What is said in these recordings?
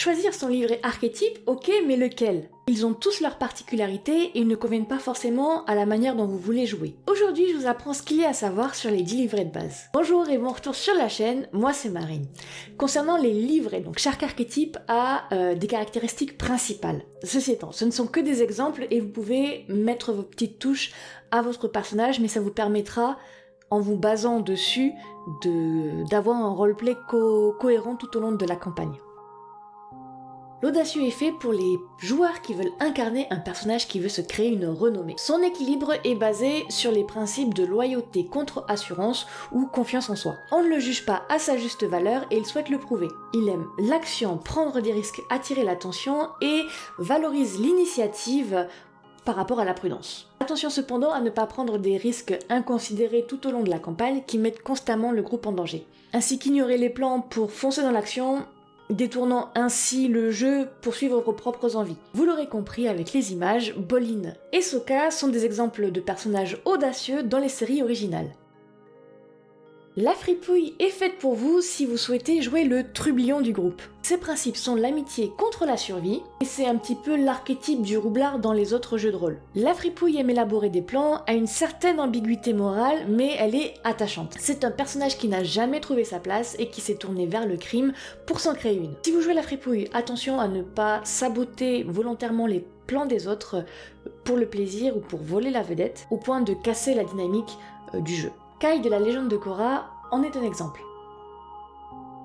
Choisir son livret archétype, ok, mais lequel? Ils ont tous leurs particularités et ils ne conviennent pas forcément à la manière dont vous voulez jouer. Aujourd'hui, je vous apprends ce qu'il y a à savoir sur les 10 livrets de base. Bonjour et bon retour sur la chaîne, moi c'est Marine. Concernant les livrets, donc chaque archétype a des caractéristiques principales. Ceci étant, ce ne sont que des exemples et vous pouvez mettre vos petites touches à votre personnage, mais ça vous permettra, en vous basant dessus, d'avoir un roleplay cohérent tout au long de la campagne. L'audacieux est fait pour les joueurs qui veulent incarner un personnage qui veut se créer une renommée. Son équilibre est basé sur les principes de loyauté contre assurance ou confiance en soi. On ne le juge pas à sa juste valeur et il souhaite le prouver. Il aime l'action, prendre des risques, attirer l'attention et valorise l'initiative par rapport à la prudence. Attention cependant à ne pas prendre des risques inconsidérés tout au long de la campagne qui mettent constamment le groupe en danger. Ainsi qu'ignorer les plans pour foncer dans l'action, détournant ainsi le jeu pour suivre vos propres envies. Vous l'aurez compris avec les images, Bolin et Sokka sont des exemples de personnages audacieux dans les séries originales. La fripouille est faite pour vous si vous souhaitez jouer le trublion du groupe. Ses principes sont l'amitié contre la survie, et c'est un petit peu l'archétype du roublard dans les autres jeux de rôle. La fripouille aime élaborer des plans, a une certaine ambiguïté morale, mais elle est attachante. C'est un personnage qui n'a jamais trouvé sa place et qui s'est tourné vers le crime pour s'en créer une. Si vous jouez la fripouille, attention à ne pas saboter volontairement les plans des autres pour le plaisir ou pour voler la vedette, au point de casser la dynamique du jeu. Kai de la légende de Korra en est un exemple.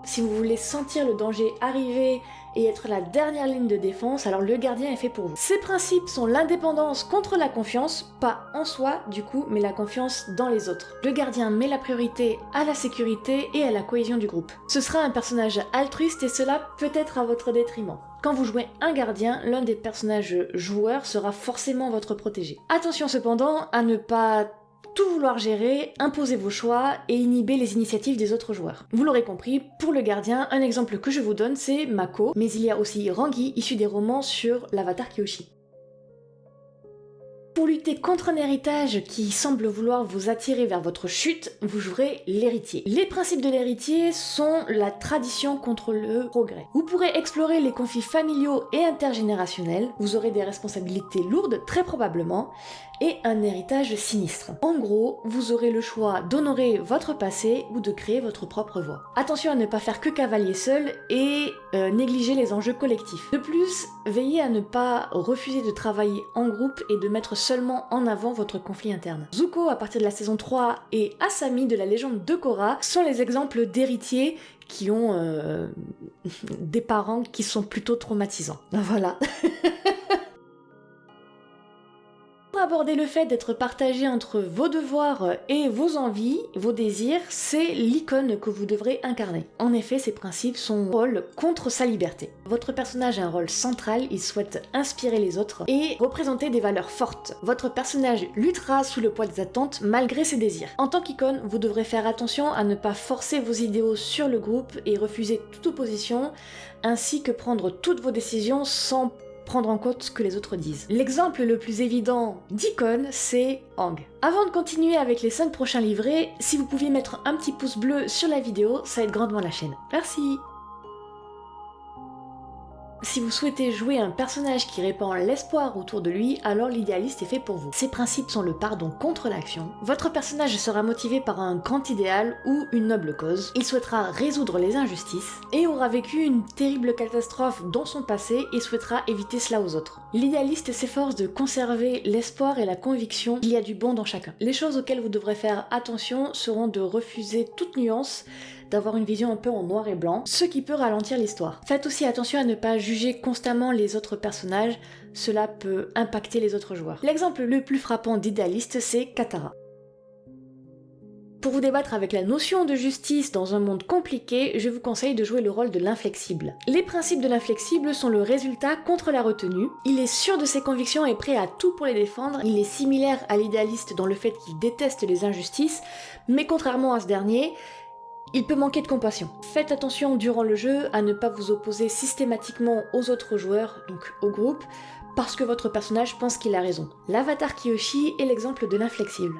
Si vous voulez sentir le danger arriver et être la dernière ligne de défense, alors le gardien est fait pour vous. Ses principes sont l'indépendance contre la confiance, pas en soi du coup, mais la confiance dans les autres. Le gardien met la priorité à la sécurité et à la cohésion du groupe. Ce sera un personnage altruiste et cela peut être à votre détriment. Quand vous jouez un gardien, l'un des personnages joueurs sera forcément votre protégé. Attention cependant à ne pas tout vouloir gérer, imposer vos choix et inhiber les initiatives des autres joueurs. Vous l'aurez compris, pour le gardien, un exemple que je vous donne c'est Mako, mais il y a aussi Rangi, issu des romans sur l'avatar Kyoshi. Pour lutter contre un héritage qui semble vouloir vous attirer vers votre chute, vous jouerez l'héritier. Les principes de l'héritier sont la tradition contre le progrès. Vous pourrez explorer les conflits familiaux et intergénérationnels, vous aurez des responsabilités lourdes, très probablement, et un héritage sinistre. En gros, vous aurez le choix d'honorer votre passé ou de créer votre propre voie. Attention à ne pas faire que cavalier seul et négliger les enjeux collectifs. De plus, veillez à ne pas refuser de travailler en groupe et de mettre seulement en avant votre conflit interne. Zuko à partir de la saison 3 et Asami de la légende de Korra sont les exemples d'héritiers qui ont des parents qui sont plutôt traumatisants. Voilà. Pour aborder le fait d'être partagé entre vos devoirs et vos envies, vos désirs, c'est l'icône que vous devrez incarner. En effet, ces principes sont rôle contre sa liberté. Votre personnage a un rôle central, il souhaite inspirer les autres et représenter des valeurs fortes. Votre personnage luttera sous le poids des attentes malgré ses désirs. En tant qu'icône, vous devrez faire attention à ne pas forcer vos idéaux sur le groupe et refuser toute opposition, ainsi que prendre toutes vos décisions sans prendre en compte ce que les autres disent. L'exemple le plus évident d'icône, c'est Aang. Avant de continuer avec les 5 prochains livrets, si vous pouviez mettre un petit pouce bleu sur la vidéo, ça aide grandement la chaîne. Merci! Si vous souhaitez jouer un personnage qui répand l'espoir autour de lui, alors l'idéaliste est fait pour vous. Ses principes sont le pardon contre l'action. Votre personnage sera motivé par un grand idéal ou une noble cause. Il souhaitera résoudre les injustices et aura vécu une terrible catastrophe dans son passé et souhaitera éviter cela aux autres. L'idéaliste s'efforce de conserver l'espoir et la conviction qu'il y a du bon dans chacun. Les choses auxquelles vous devrez faire attention seront de refuser toute nuance, d'avoir une vision un peu en noir et blanc, ce qui peut ralentir l'histoire. Faites aussi attention à ne pas juger constamment les autres personnages, cela peut impacter les autres joueurs. L'exemple le plus frappant d'idéaliste, c'est Katara. Pour vous débattre avec la notion de justice dans un monde compliqué, je vous conseille de jouer le rôle de l'inflexible. Les principes de l'inflexible sont le résultat contre la retenue. Il est sûr de ses convictions et prêt à tout pour les défendre. Il est similaire à l'idéaliste dans le fait qu'il déteste les injustices, mais contrairement à ce dernier, il peut manquer de compassion. Faites attention durant le jeu à ne pas vous opposer systématiquement aux autres joueurs, donc au groupe, parce que votre personnage pense qu'il a raison. L'avatar Kyoshi est l'exemple de l'inflexible.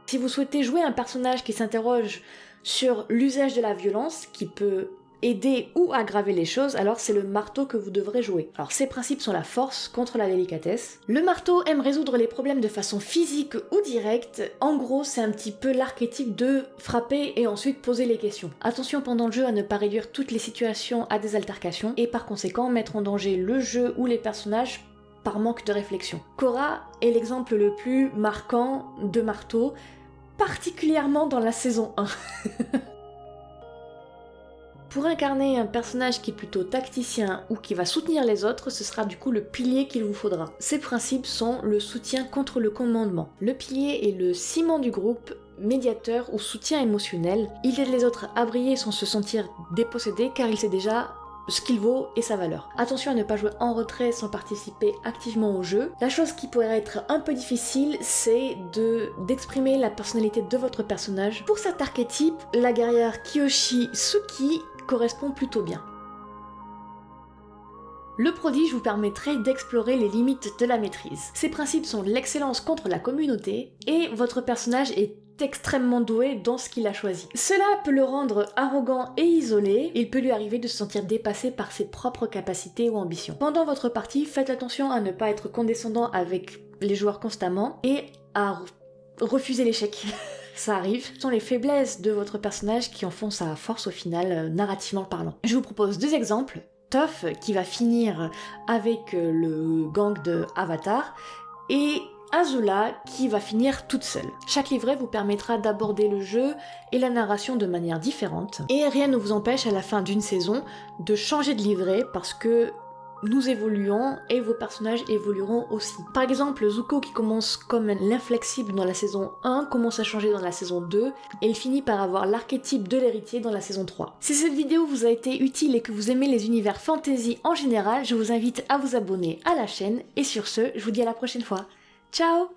Si vous souhaitez jouer un personnage qui s'interroge sur l'usage de la violence, qui peut aider ou aggraver les choses, alors c'est le marteau que vous devrez jouer. Alors ces principes sont la force contre la délicatesse. Le marteau aime résoudre les problèmes de façon physique ou directe. En gros, c'est un petit peu l'archétype de frapper et ensuite poser les questions. Attention pendant le jeu à ne pas réduire toutes les situations à des altercations et par conséquent mettre en danger le jeu ou les personnages par manque de réflexion. Cora est l'exemple le plus marquant de marteau, particulièrement dans la saison 1. Pour incarner un personnage qui est plutôt tacticien ou qui va soutenir les autres, ce sera du coup le pilier qu'il vous faudra. Ces principes sont le soutien contre le commandement. Le pilier est le ciment du groupe, médiateur ou soutien émotionnel. Il aide les autres à briller sans se sentir dépossédé car il sait déjà ce qu'il vaut et sa valeur. Attention à ne pas jouer en retrait sans participer activement au jeu. La chose qui pourrait être un peu difficile, c'est d'exprimer la personnalité de votre personnage. Pour cet archétype, la guerrière Kiyoshi Suki correspond plutôt bien. Le prodige vous permettrait d'explorer les limites de la maîtrise. Ses principes sont l'excellence contre la communauté et votre personnage est extrêmement doué dans ce qu'il a choisi. Cela peut le rendre arrogant et isolé, il peut lui arriver de se sentir dépassé par ses propres capacités ou ambitions. Pendant votre partie, faites attention à ne pas être condescendant avec les joueurs constamment et à refuser l'échec. Ça arrive. Ce sont les faiblesses de votre personnage qui en font sa force au final, narrativement parlant. Je vous propose 2 exemples. Toph, qui va finir avec le gang de Avatar, et Azula, qui va finir toute seule. Chaque livret vous permettra d'aborder le jeu et la narration de manière différente, et rien ne vous empêche à la fin d'une saison de changer de livret parce que nous évoluons et vos personnages évolueront aussi. Par exemple, Zuko qui commence comme l'inflexible dans la saison 1 commence à changer dans la saison 2 et il finit par avoir l'archétype de l'héritier dans la saison 3. Si cette vidéo vous a été utile et que vous aimez les univers fantasy en général, je vous invite à vous abonner à la chaîne et sur ce, je vous dis à la prochaine fois. Ciao!